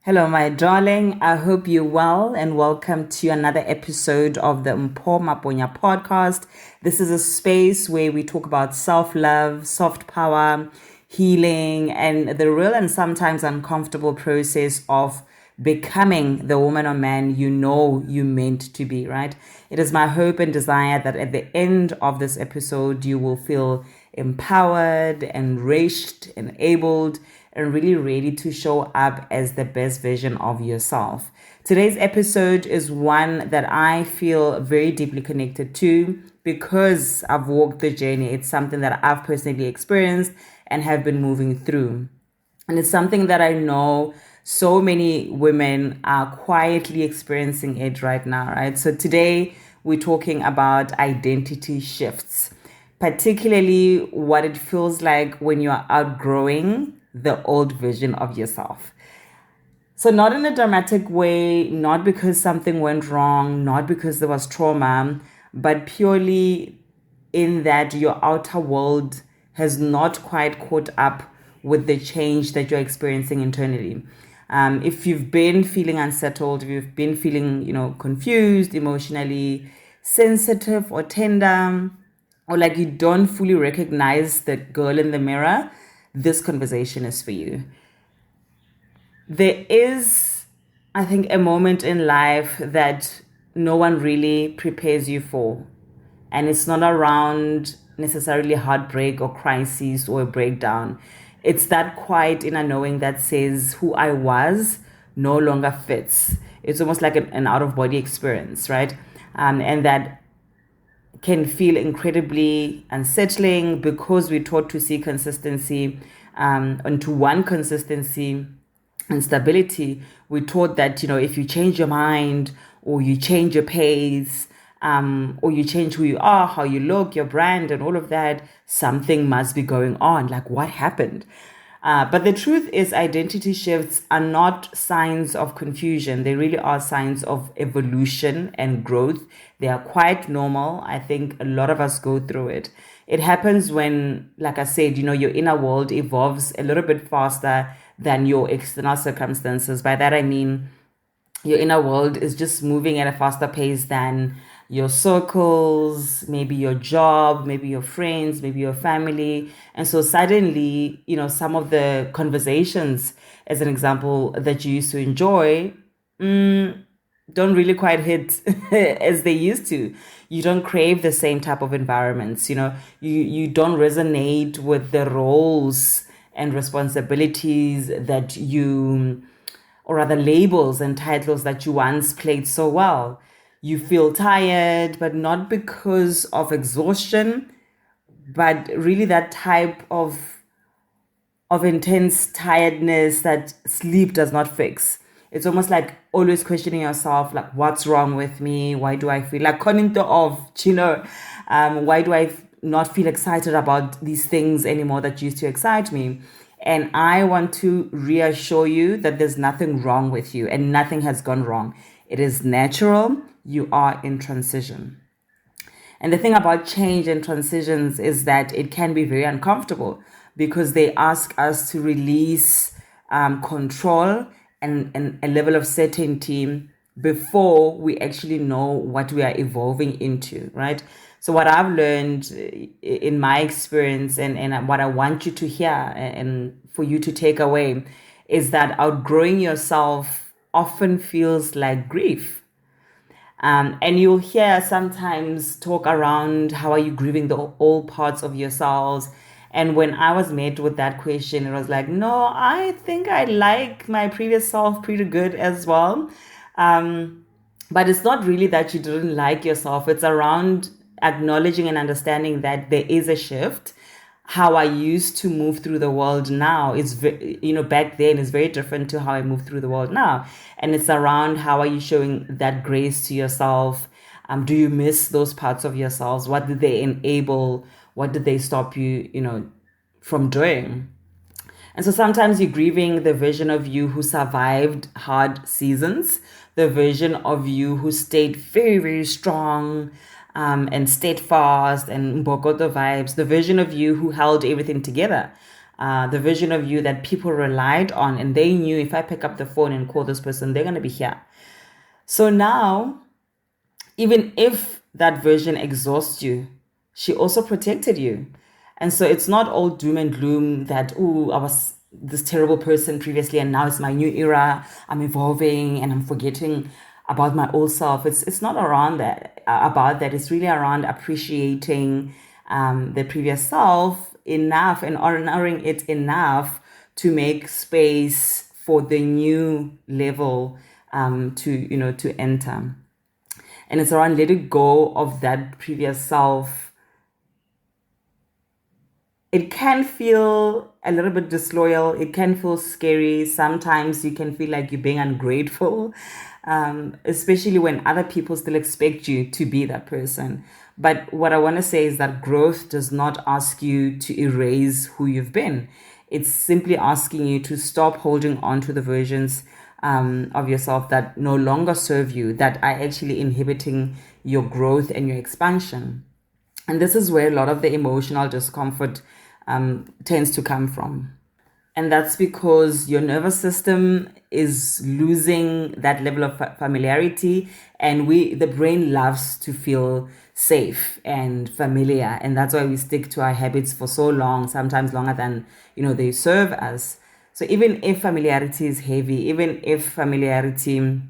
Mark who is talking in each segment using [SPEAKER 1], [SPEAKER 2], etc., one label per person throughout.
[SPEAKER 1] Hello, my darling. I hope you're well and welcome to another episode of the Mpho Maponya Podcast. This is a space where we talk about self-love, soft power, healing, and the real and sometimes uncomfortable process of becoming the woman or man you know you meant to be, right? It is my hope and desire that at the end of this episode, you will feel empowered, enriched, enabled, and really ready to show up as the best version of yourself. Today's episode is one that I feel very deeply connected to because I've walked the journey. It's something that I've personally experienced and have been moving through. And it's something that I know so many women are quietly experiencing it right now, right? So today we're talking about identity shifts, particularly what it feels like when you're outgrowing the old version of yourself. So not in a dramatic way, not because something went wrong, not because there was trauma, but purely in that your outer world has not quite caught up with the change that you're experiencing internally. If you've been feeling unsettled, if you've been feeling, confused, emotionally sensitive or tender, or like you don't fully recognize the girl in the mirror, this conversation is for you. There is, I think, a moment in life that no one really prepares you for. And it's not around necessarily heartbreak or crisis or a breakdown. It's that quiet inner knowing that says who I was no longer fits. It's almost like an out-of-body experience, right? And that can feel incredibly unsettling because we're taught to see consistency, and to one consistency and stability. We're taught that, if you change your mind or you change your pace, or you change who you are, how you look, your brand, and all of that, something must be going on. Like, what happened? But the truth is, identity shifts are not signs of confusion. They really are signs of evolution and growth. They are quite normal. I think a lot of us go through it. It happens when, like I said, your inner world evolves a little bit faster than your external circumstances. By that, I mean, your inner world is just moving at a faster pace than your circles, maybe your job, maybe your friends, maybe your family. And so suddenly, some of the conversations, as an example, that you used to enjoy, don't really quite hit as they used to. You don't crave the same type of environments. You don't resonate with the roles and responsibilities that or rather labels and titles that you once played so well. You feel tired, but not because of exhaustion, but really that type of intense tiredness that sleep does not fix. It's almost like always questioning yourself, like, what's wrong with me? Why do I feel like koninto of, why do I not feel excited about these things anymore that used to excite me? And I want to reassure you that there's nothing wrong with you and nothing has gone wrong. It is natural. You are in transition. And the thing about change and transitions is that it can be very uncomfortable because they ask us to release control and a level of certainty before we actually know what we are evolving into, right? So what I've learned in my experience and what I want you to hear and for you to take away is that outgrowing yourself often feels like grief. And you'll hear sometimes talk around how are you grieving the all parts of yourselves. And when I was met with that question, it was like, no, I think I like my previous self pretty good as well. But it's not really that you didn't like yourself. It's around acknowledging and understanding that there is a shift. How I used to move through the world now is, back then is very different to how I move through the world now. And it's around how are you showing that grace to yourself? Do you miss those parts of yourselves? What did they enable? What did they stop you, from doing? And so sometimes you're grieving the version of you who survived hard seasons, the version of you who stayed very, very strong, and steadfast and Mbokoto vibes, the version of you who held everything together. the version of you that people relied on, and they knew if I pick up the phone and call this person, they're going to be here. So now, even if that version exhausts you, she also protected you. And so it's not all doom and gloom that, oh, I was this terrible person previously and now it's my new era. I'm evolving and I'm forgetting about my old self. It's not around that, about that. It's really around appreciating the previous self enough and honoring it enough to make space for the new level to enter. And it's around letting go of that previous self. It can feel a little bit disloyal. It can feel scary. Sometimes you can feel like you're being ungrateful, especially when other people still expect you to be that person. But what I want to say is that growth does not ask you to erase who you've been. It's simply asking you to stop holding on to the versions of yourself that no longer serve you, that are actually inhibiting your growth and your expansion. And this is where a lot of the emotional discomfort tends to come from. And that's because your nervous system is losing that level of familiarity, and the brain loves to feel safe and familiar, and that's why we stick to our habits for so long, sometimes longer than they serve us. So even if familiarity is heavy, even if familiarity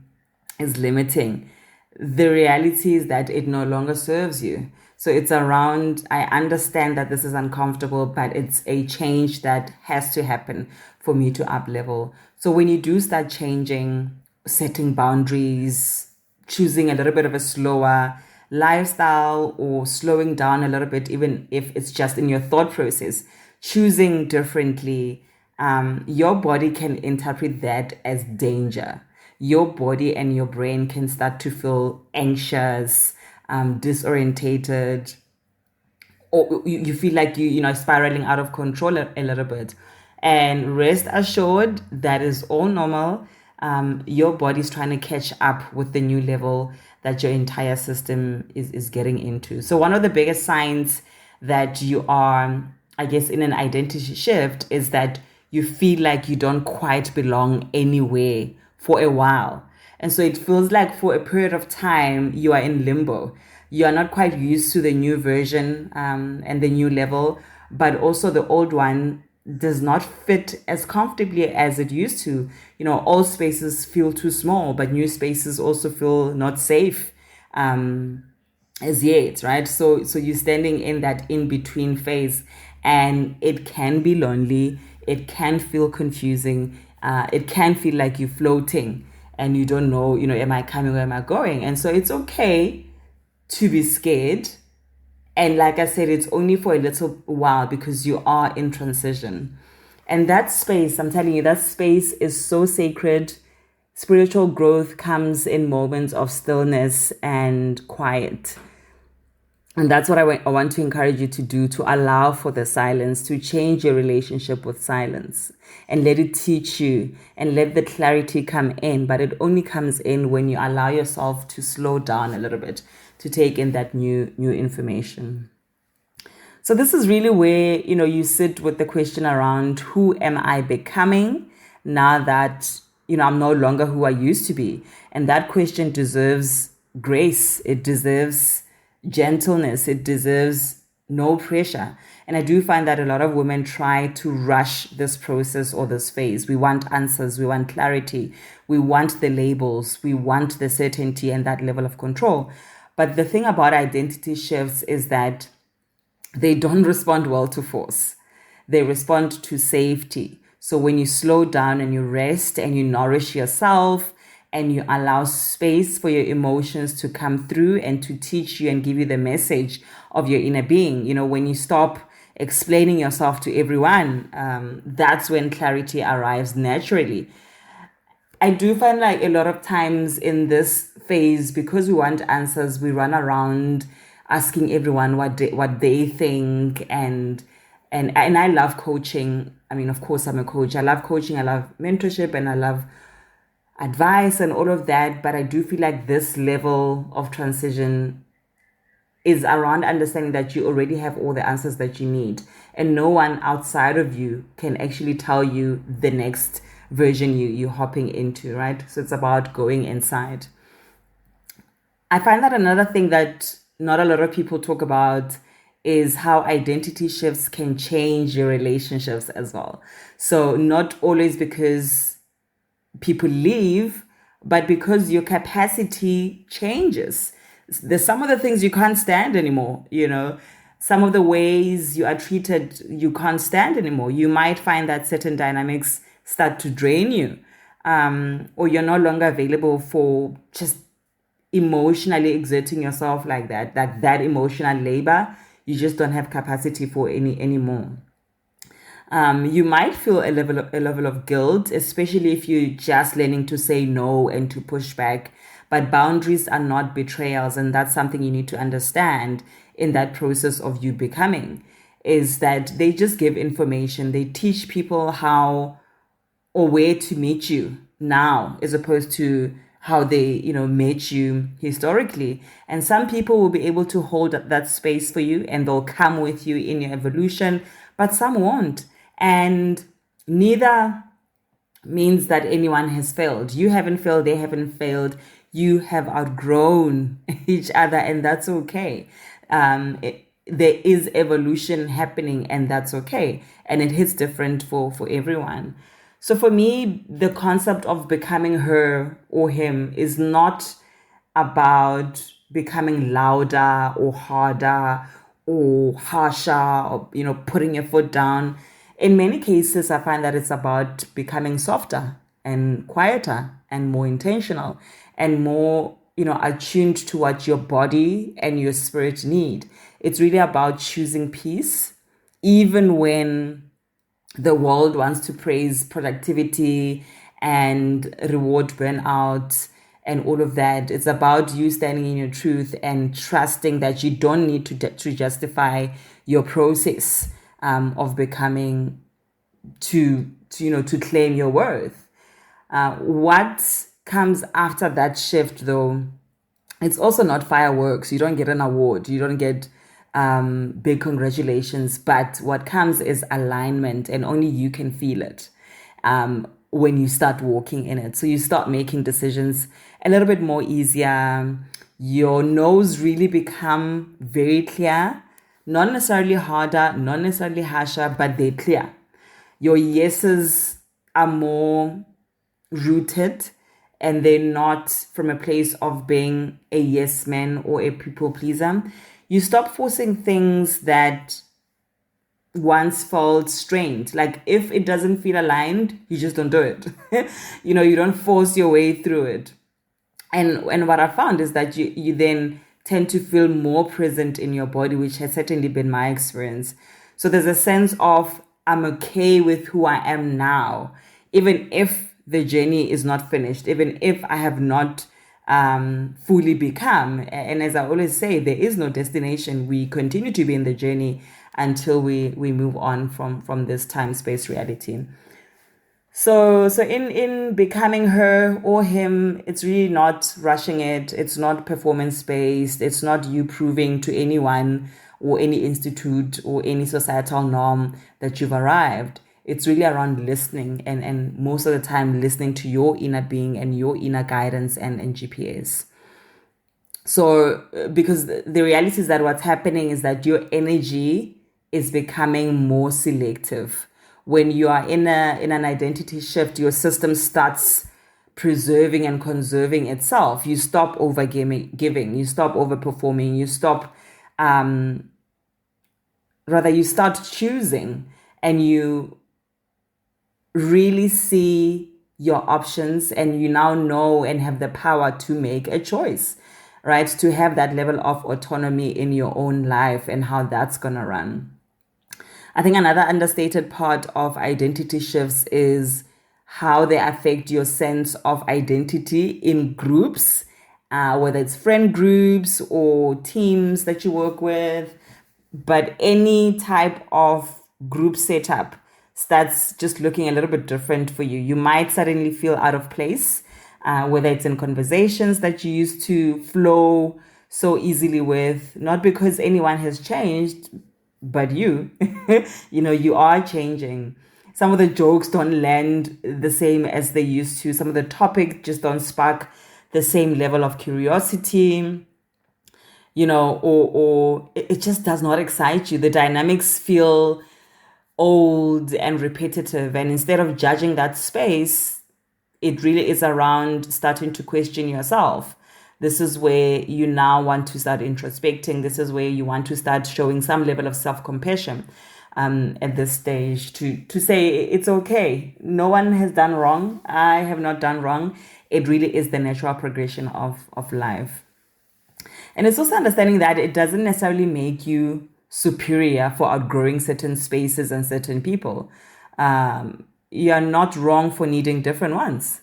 [SPEAKER 1] is limiting, the reality is that it no longer serves you. So it's around, I understand that this is uncomfortable, but it's a change that has to happen for me to up level. So when you do start changing, setting boundaries, choosing a little bit of a slower lifestyle or slowing down a little bit, even if it's just in your thought process, choosing differently, your body can interpret that as danger. Your body and your brain can start to feel anxious, disorientated, or you feel like you spiraling out of control a little bit. And rest assured, that is all normal. Your body's trying to catch up with the new level that your entire system is getting into. So one of the biggest signs that you are, I guess, in an identity shift is that you feel like you don't quite belong anywhere for a while. And so it feels like for a period of time, you are in limbo. You are not quite used to the new version and the new level, but also the old one does not fit as comfortably as it used to. All spaces feel too small, but new spaces also feel not safe as yet, right? So you're standing in that in-between phase, and it can be lonely. It can feel confusing. It can feel like you're floating and you don't know, am I coming or am I going? And so it's okay to be scared. And like I said, it's only for a little while because you are in transition. And that space, I'm telling you, that space is so sacred. Spiritual growth comes in moments of stillness and quiet. And that's what I want to encourage you to do, to allow for the silence, to change your relationship with silence and let it teach you and let the clarity come in. But it only comes in when you allow yourself to slow down a little bit, to take in that new information. So this is really where, you sit with the question around, who am I becoming now that, I'm no longer who I used to be? And that question deserves grace. It deserves gentleness. It deserves no pressure. And I do find that a lot of women try to rush this process or this phase. We want answers. We want clarity. We want the labels. We want the certainty and that level of control. But the thing about identity shifts is that they don't respond well to force. They respond to safety. So when you slow down and you rest and you nourish yourself and you allow space for your emotions to come through and to teach you and give you the message of your inner being, when you stop explaining yourself to everyone, that's when clarity arrives naturally. I do find like a lot of times in this phase, because we want answers, we run around asking everyone what they think, and I love coaching. I mean, of course, I'm a coach. I love coaching. I love mentorship, and I love advice and all of that. But I do feel like this level of transition is around understanding that you already have all the answers that you need, and no one outside of you can actually tell you the next version you're hopping into, right? So it's about going inside. I find that another thing that not a lot of people talk about is how identity shifts can change your relationships as well. So not always because people leave, but because your capacity changes. There's some of the things you can't stand anymore, some of the ways you are treated, you can't stand anymore. You might find that certain dynamics start to drain you, or you're no longer available for just emotionally exerting yourself like that emotional labor. You just don't have capacity for anymore. You might feel a level of guilt, especially if you're just learning to say no and to push back. But boundaries are not betrayals, and that's something you need to understand in that process of you becoming, is that they just give information. They teach people how or where to meet you now, as opposed to how they, met you historically. And some people will be able to hold that space for you and they'll come with you in your evolution, but some won't. And neither means that anyone has failed. You haven't failed, they haven't failed. You have outgrown each other, and that's okay. There is evolution happening, and that's okay. And it hits different for everyone. So for me, the concept of becoming her or him is not about becoming louder or harder or harsher or, putting your foot down. In many cases, I find that it's about becoming softer and quieter and more intentional and more, attuned to what your body and your spirit need. It's really about choosing peace, even when the world wants to praise productivity and reward burnout and all of that. It's about you standing in your truth and trusting that you don't need to justify your process of becoming to claim your worth. What comes after that shift, though, it's also not fireworks. You don't get an award. You don't get big congratulations. But what comes is alignment, and only you can feel it when you start walking in it. So you start making decisions a little bit more easier. Your no's really become very clear, not necessarily harder, not necessarily harsher, but they're clear. Your yeses are more rooted, and they're not from a place of being a yes man or a people pleaser. You stop forcing things that once felt strained. Like if it doesn't feel aligned, you just don't do it. You don't force your way through it. And what I found is that you then tend to feel more present in your body, which has certainly been my experience. So there's a sense of, I'm okay with who I am now, even if the journey is not finished, even if I have not fully become. And as I always say, there is no destination. We continue to be in the journey until we move on from this time-space reality. So in becoming her or him, it's really not rushing it. It's not performance-based. It's not you proving to anyone or any institute or any societal norm that you've arrived. It's really around listening, and most of the time listening to your inner being and your inner guidance and GPS. So because the reality is that what's happening is that your energy is becoming more selective. When you are in an identity shift, your system starts preserving and conserving itself. You stop over giving, you stop overperforming, you stop, you start choosing, and you really see your options, and you now know and have the power to make a choice, right? To have that level of autonomy in your own life and how that's going to run. I think another understated part of identity shifts is how they affect your sense of identity in groups, whether it's friend groups or teams that you work with. But any type of group setup starts just looking a little bit different for you. You might suddenly feel out of place, whether it's in conversations that you used to flow so easily with, not because anyone has changed, but you. You are changing. Some of the jokes don't land the same as they used to. Some of the topics just don't spark the same level of curiosity, or it just does not excite you. The dynamics feel old and repetitive. And instead of judging that space, it really is around starting to question yourself. This is where you now want to start introspecting. This is where you want to start showing some level of self-compassion at this stage to say it's okay. No one has done wrong. I have not done wrong. It really is the natural progression of life. And it's also understanding that it doesn't necessarily make you superior for outgrowing certain spaces and certain people. You're not wrong for needing different ones,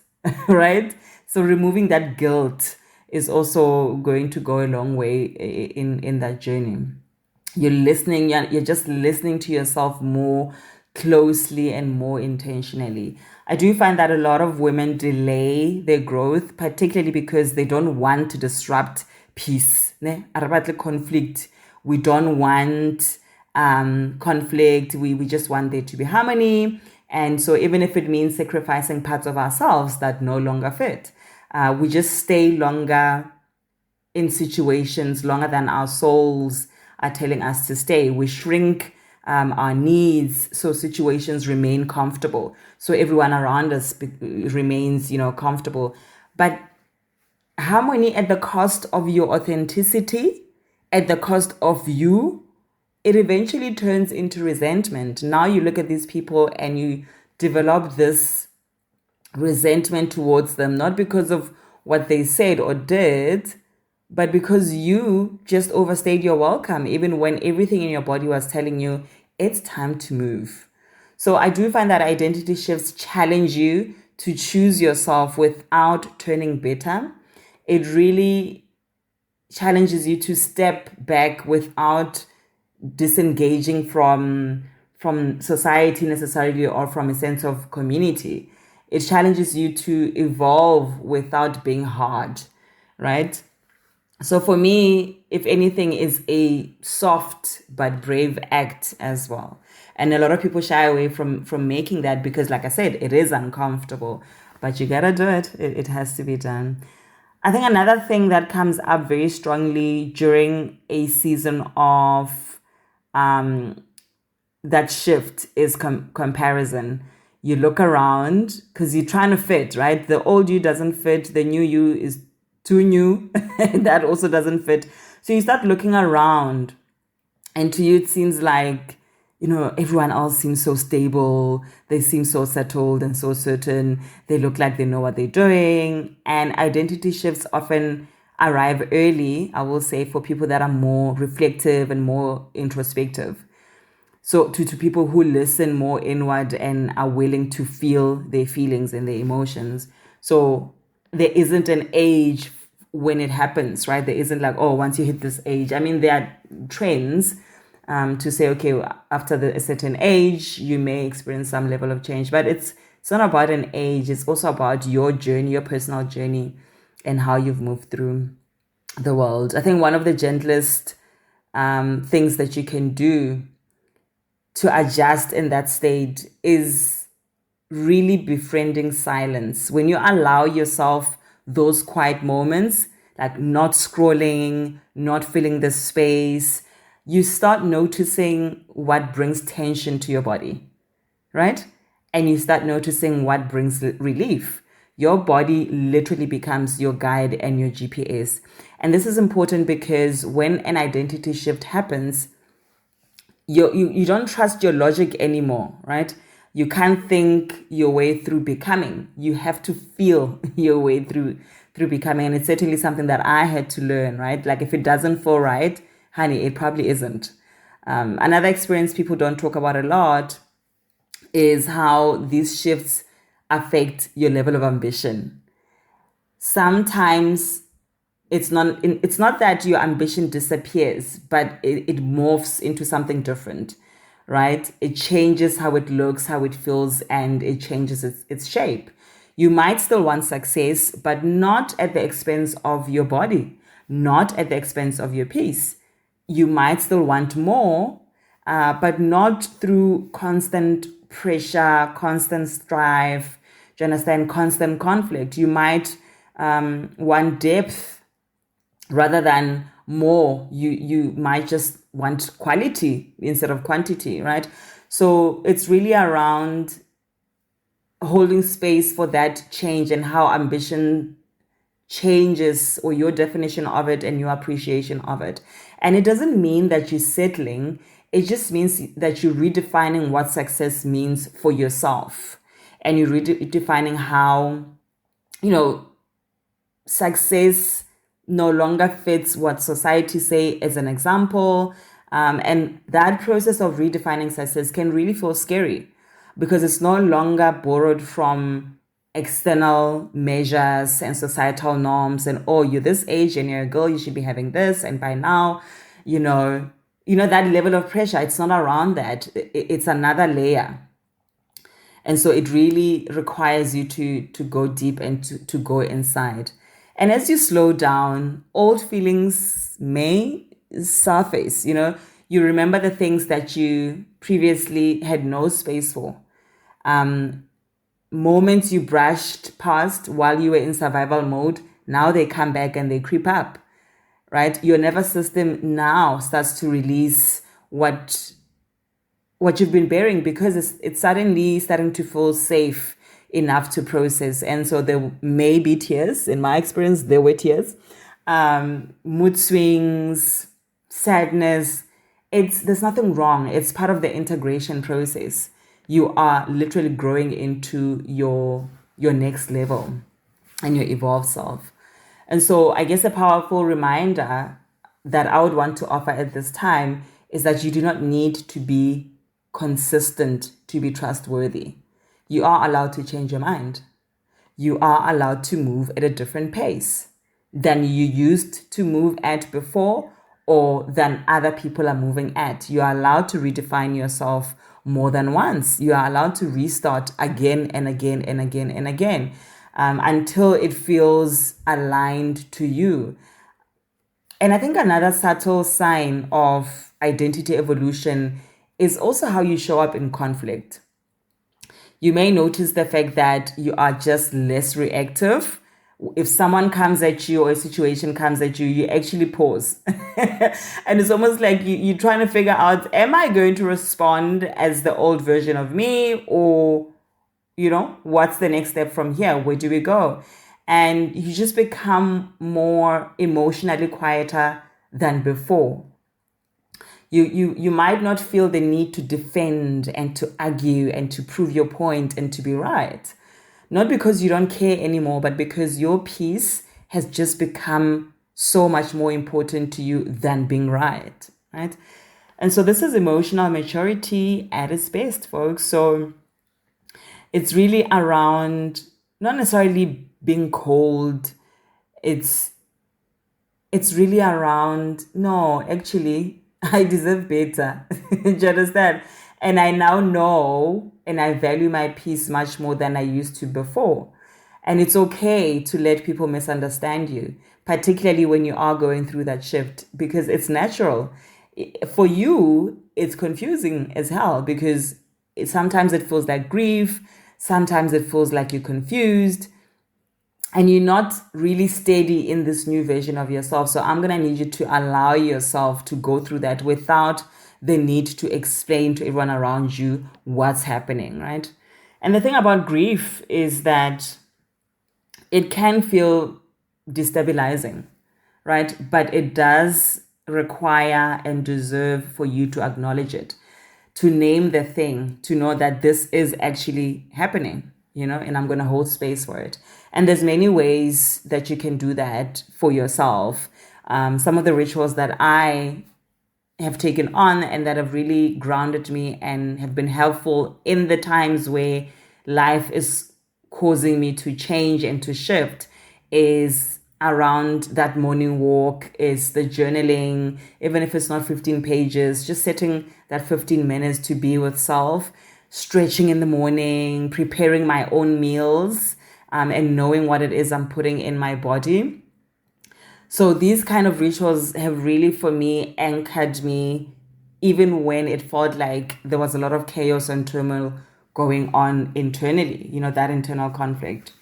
[SPEAKER 1] right? So removing that guilt is also going to go a long way in that journey. You're just listening to yourself more closely and more intentionally. I do find that a lot of women delay their growth, particularly because they don't want to disrupt peace, conflict. We don't want conflict. We just want there to be harmony. And so even if it means sacrificing parts of ourselves that no longer fit, we just stay longer in situations longer than our souls are telling us to stay. We shrink our needs so situations remain comfortable. So everyone around us remains, comfortable. But harmony at the cost of your authenticity, at the cost of you, it eventually turns into resentment. Now you look at these people and you develop this resentment towards them, not because of what they said or did, but because you just overstayed your welcome, even when everything in your body was telling you it's time to move. So I do find that identity shifts challenge you to choose yourself without turning bitter. It really challenges you to step back without disengaging from society necessarily, or from a sense of community. It challenges you to evolve without being hard, right? So for me, if anything, is a soft but brave act as well. And a lot of people shy away from making that because, like I said, it is uncomfortable. But you gotta do it. It has to be done. I think another thing that comes up very strongly during a season of that shift is comparison. You look around because you're trying to fit, right? The old you doesn't fit. The new you is too new. That also doesn't fit. So you start looking around, and to you it seems like, everyone else seems so stable. They seem so settled and so certain. They look like they know what they're doing. And identity shifts often arrive early, I will say, for people that are more reflective and more introspective. So to people who listen more inward and are willing to feel their feelings and their emotions. So there isn't an age when it happens, right? There isn't like, once you hit this age. I mean, there are trends to say, okay, after a certain age, you may experience some level of change. But it's not about an age. It's also about your journey, your personal journey, and how you've moved through the world. I think one of the gentlest things that you can do to adjust in that state is really befriending silence. When you allow yourself those quiet moments, like not scrolling, not filling the space, you start noticing what brings tension to your body, right? And you start noticing what brings relief. Your body literally becomes your guide and your GPS. And this is important because when an identity shift happens, you don't trust your logic anymore, right? You can't think your way through becoming. You have to feel your way through becoming. And it's certainly something that I had to learn, right? Like if it doesn't feel right, honey, it probably isn't. Another experience people don't talk about a lot is how these shifts affect your level of ambition. Sometimes it's not that your ambition disappears, but it morphs into something different, right? It changes how it looks, how it feels, and it changes its shape. You might still want success, but not at the expense of your body, not at the expense of your peace. You might still want more, but not through constant pressure, constant strife, do you understand, constant conflict. You might want depth rather than more. You might just want quality instead of quantity, right? So it's really around holding space for that change and how ambition changes, or your definition of it and your appreciation of it. And it doesn't mean that you're settling. It just means that you're redefining what success means for yourself. And you're redefining how, success no longer fits what society say as an example. And that process of redefining success can really feel scary because it's no longer borrowed from external measures and societal norms. And, oh, you're this age and you're a girl, you should be having this. And by now, that level of pressure, it's not around that. It's another layer. And so it really requires you to go deep and to go inside. And as you slow down, old feelings may surface. You remember the things that you previously had no space for. Moments you brushed past while you were in survival mode, now they come back and they creep up, right? Your nervous system now starts to release what you've been bearing because it's suddenly starting to feel safe enough to process. And so there may be tears. In my experience, there were tears, mood swings, sadness. There's nothing wrong. It's part of the integration process. You are literally growing into your next level and your evolved self. And so I guess a powerful reminder that I would want to offer at this time is that you do not need to be consistent to be trustworthy. You are allowed to change your mind. You are allowed to move at a different pace than you used to move at before or than other people are moving at. You are allowed to redefine yourself more than once. You are allowed to restart again and again and again and again until it feels aligned to you. And I think another subtle sign of identity evolution is also how you show up in conflict. You may notice the fact that you are just less reactive. If someone comes at you or a situation comes at you, you actually pause. And it's almost like you're trying to figure out, am I going to respond as the old version of me? Or, what's the next step from here? Where do we go? And you just become more emotionally quieter than before. You might not feel the need to defend and to argue and to prove your point and to be right. Not because you don't care anymore, but because your peace has just become so much more important to you than being right? And so this is emotional maturity at its best, folks. So it's really around not necessarily being cold. It's really around, no, actually, I deserve better. Do you understand? And I now know and I value my peace much more than I used to before. And it's okay to let people misunderstand you, particularly when you are going through that shift, because it's natural. For you, it's confusing as hell because sometimes it feels like grief. Sometimes it feels like you're confused and you're not really steady in this new version of yourself. So I'm going to need you to allow yourself to go through that without the need to explain to everyone around you what's happening, right? And the thing about grief is that it can feel destabilizing, right? But it does require and deserve for you to acknowledge it, to name the thing, to know that this is actually happening, and I'm going to hold space for it. And there's many ways that you can do that for yourself. Some of the rituals that I have taken on and that have really grounded me and have been helpful in the times where life is causing me to change and to shift is around that morning walk, is the journaling, even if it's not 15 pages, just setting that 15 minutes to be with self, stretching in the morning, preparing my own meals, and knowing what it is I'm putting in my body. So these kind of rituals have really, for me, anchored me, even when it felt like there was a lot of chaos and turmoil going on internally, that internal conflict.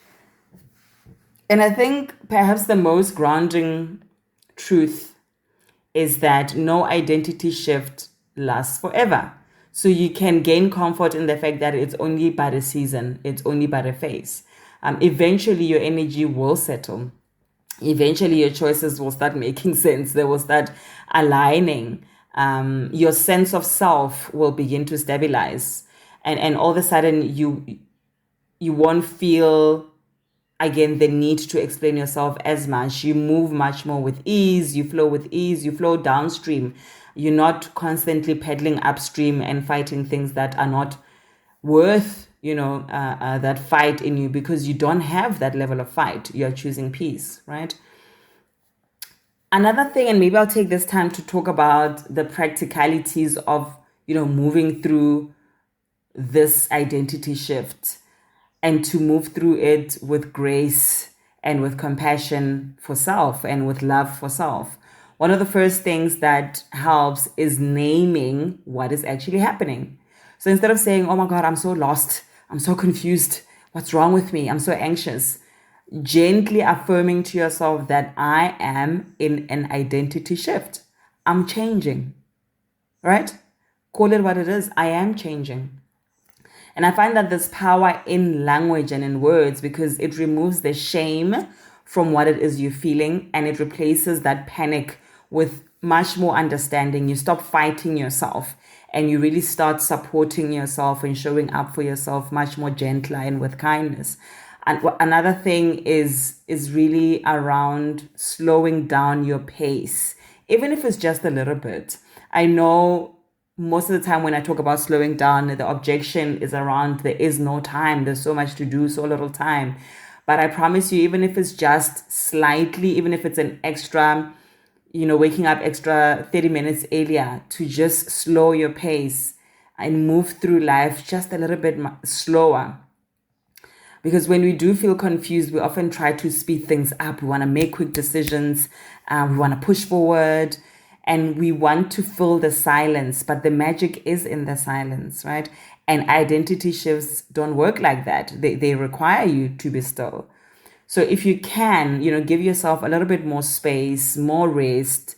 [SPEAKER 1] And I think perhaps the most grounding truth is that no identity shift lasts forever. So you can gain comfort in the fact that it's only but a season, it's only but a phase. Eventually, your energy will settle. Eventually, your choices will start making sense. They will start aligning. Your sense of self will begin to stabilize, and all of a sudden, you won't feel, again, the need to explain yourself as much. You move much more with ease, you flow with ease, you flow downstream. You're not constantly pedaling upstream and fighting things that are not worth, that fight in you, because you don't have that level of fight. You're choosing peace, right? Another thing, and maybe I'll take this time to talk about the practicalities of, moving through this identity shift, and to move through it with grace and with compassion for self and with love for self. One of the first things that helps is naming what is actually happening. So instead of saying, oh my God, I'm so lost, I'm so confused, what's wrong with me, I'm so anxious, gently affirming to yourself that I am in an identity shift. I'm changing, right? Call it what it is. I am changing. And I find that there's power in language and in words, because it removes the shame from what it is you're feeling, and it replaces that panic with much more understanding. You stop fighting yourself and you really start supporting yourself and showing up for yourself much more gentler and with kindness. And another thing is really around slowing down your pace, even if it's just a little bit. I know most of the time when I talk about slowing down, the objection is around there is no time. There's so much to do, so little time. But I promise you, even if it's just slightly, even if it's an extra, waking up extra 30 minutes earlier, to just slow your pace and move through life just a little bit slower. Because when we do feel confused, we often try to speed things up. We want to make quick decisions. We want to push forward. And we want to fill the silence. But the magic is in the silence, right? And identity shifts don't work like that. They require you to be still. So if you can, give yourself a little bit more space, more rest,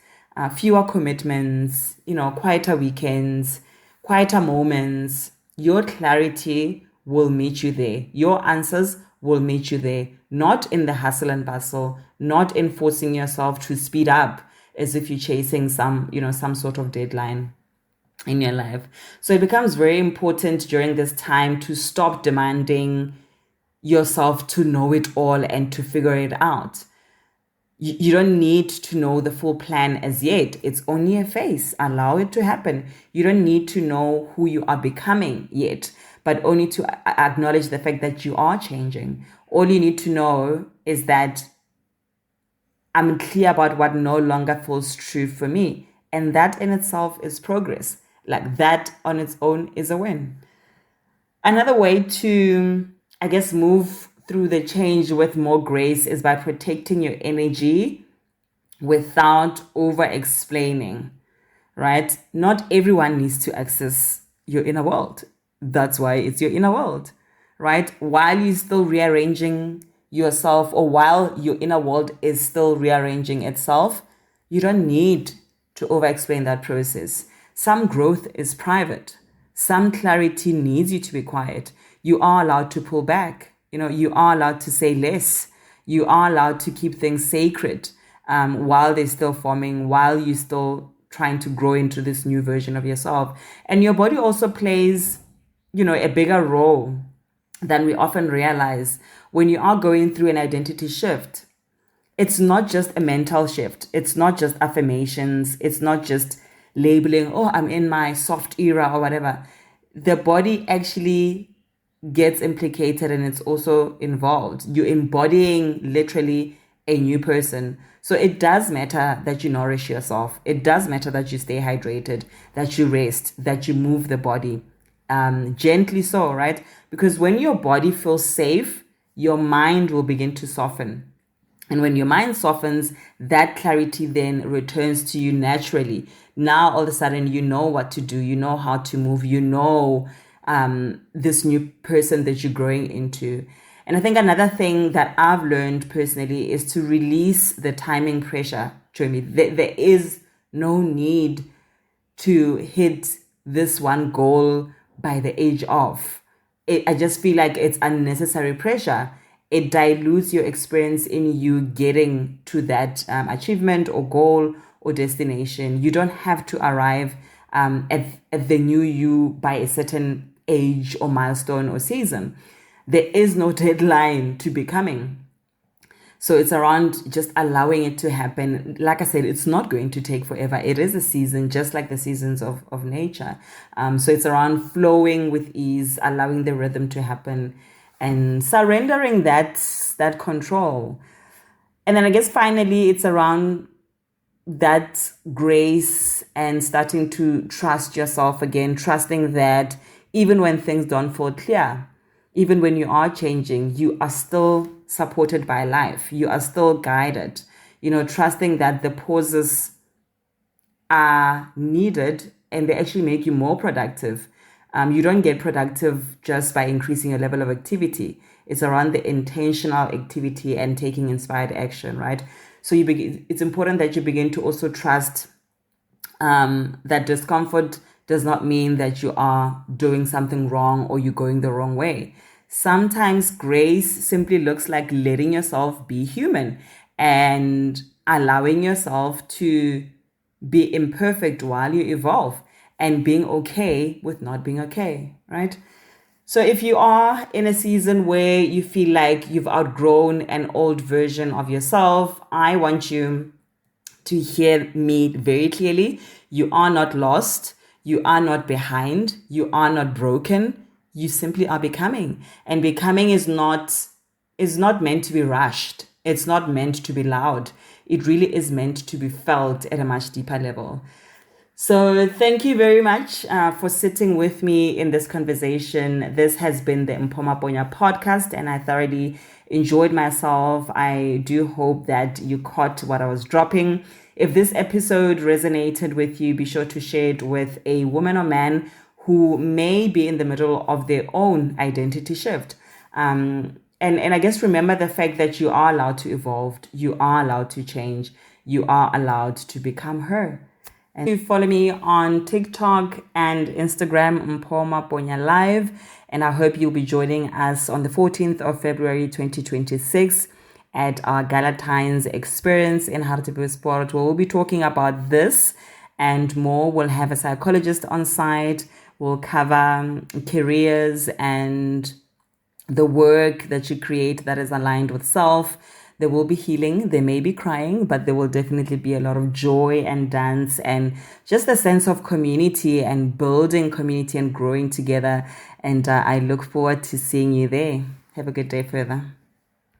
[SPEAKER 1] fewer commitments, quieter weekends, quieter moments, your clarity will meet you there. Your answers will meet you there, not in the hustle and bustle, not in forcing yourself to speed up as if you're chasing some sort of deadline in your life. So it becomes very important during this time to stop demanding yourself to know it all and to figure it out. You don't need to know the full plan as yet. It's only a phase. Allow it to happen. You don't need to know who you are becoming yet, but only to acknowledge the fact that you are changing. All you need to know is that I'm clear about what no longer feels true for me. And that in itself is progress. Like, that on its own is a win. Another way to, I guess, move through the change with more grace is by protecting your energy without over explaining, right? Not everyone needs to access your inner world. That's why it's your inner world, right? While you're still rearranging yourself, or while your inner world is still rearranging itself, you don't need to over explain that process. Some growth is private. Some clarity needs you to be quiet. You are allowed to pull back. You are allowed to say less. You are allowed to keep things sacred while they're still forming, while you're still trying to grow into this new version of yourself. And your body also plays, a bigger role than we often realize when you are going through an identity shift. It's not just a mental shift. It's not just affirmations. It's not just labeling, oh, I'm in my soft era or whatever. The body actually gets implicated, and it's also involved. You're embodying literally a new person. So it does matter that you nourish yourself. It does matter that you stay hydrated, that you rest, that you move the body gently so, right? Because when your body feels safe, your mind will begin to soften. And when your mind softens, that clarity then returns to you naturally. Now, all of a sudden, you know what to do. You know how to move. You know this new person that you're growing into. And I think another thing that I've learned personally is to release the timing pressure, Jeremy. There is no need to hit this one goal by the age of. I just feel like it's unnecessary pressure. It dilutes your experience in you getting to that achievement or goal or destination. You don't have to arrive at the new you by a certain age or milestone or season. There is no deadline to becoming. So it's around just allowing it to happen. Like I said, it's not going to take forever. It is a season, just like the seasons of nature. So it's around flowing with ease, allowing the rhythm to happen, and surrendering that control. And then I guess finally, it's around that grace and starting to trust yourself again, trusting that even when things don't fall clear, even when you are changing, you are still supported by life. You are still guided. Trusting that the pauses are needed and they actually make you more productive. You don't get productive just by increasing your level of activity. It's around the intentional activity and taking inspired action, right? So it's important that you begin to also trust that discomfort does not mean that you are doing something wrong or you're going the wrong way. Sometimes grace simply looks like letting yourself be human and allowing yourself to be imperfect while you evolve and being okay with not being okay, right? So if you are in a season where you feel like you've outgrown an old version of yourself, I want you to hear me very clearly. You are not lost. You are not behind. You are not broken. You simply are becoming. And becoming is not meant to be rushed. It's not meant to be loud. It really is meant to be felt at a much deeper level. So thank you very much for sitting with me in this conversation. This has been the Mpho Maponya Podcast, and I thoroughly enjoyed myself. I do hope that you caught what I was dropping. If this episode resonated with you, be sure to share it with a woman or man who may be in the middle of their own identity shift. And I guess remember the fact that you are allowed to evolve. You are allowed to change. You are allowed to become her. And you follow me on TikTok and Instagram, Mpho Maponya Live. And I hope you'll be joining us on the 14th of February, 2026 at our Galatine's experience in Hartbeespoort, where we'll be talking about this and more. We'll have a psychologist on site. We'll cover careers and the work that you create that is aligned with self. There will be healing, there may be crying, but there will definitely be a lot of joy and dance and just a sense of community and building community and growing together. And I look forward to seeing you there. Have a good day further.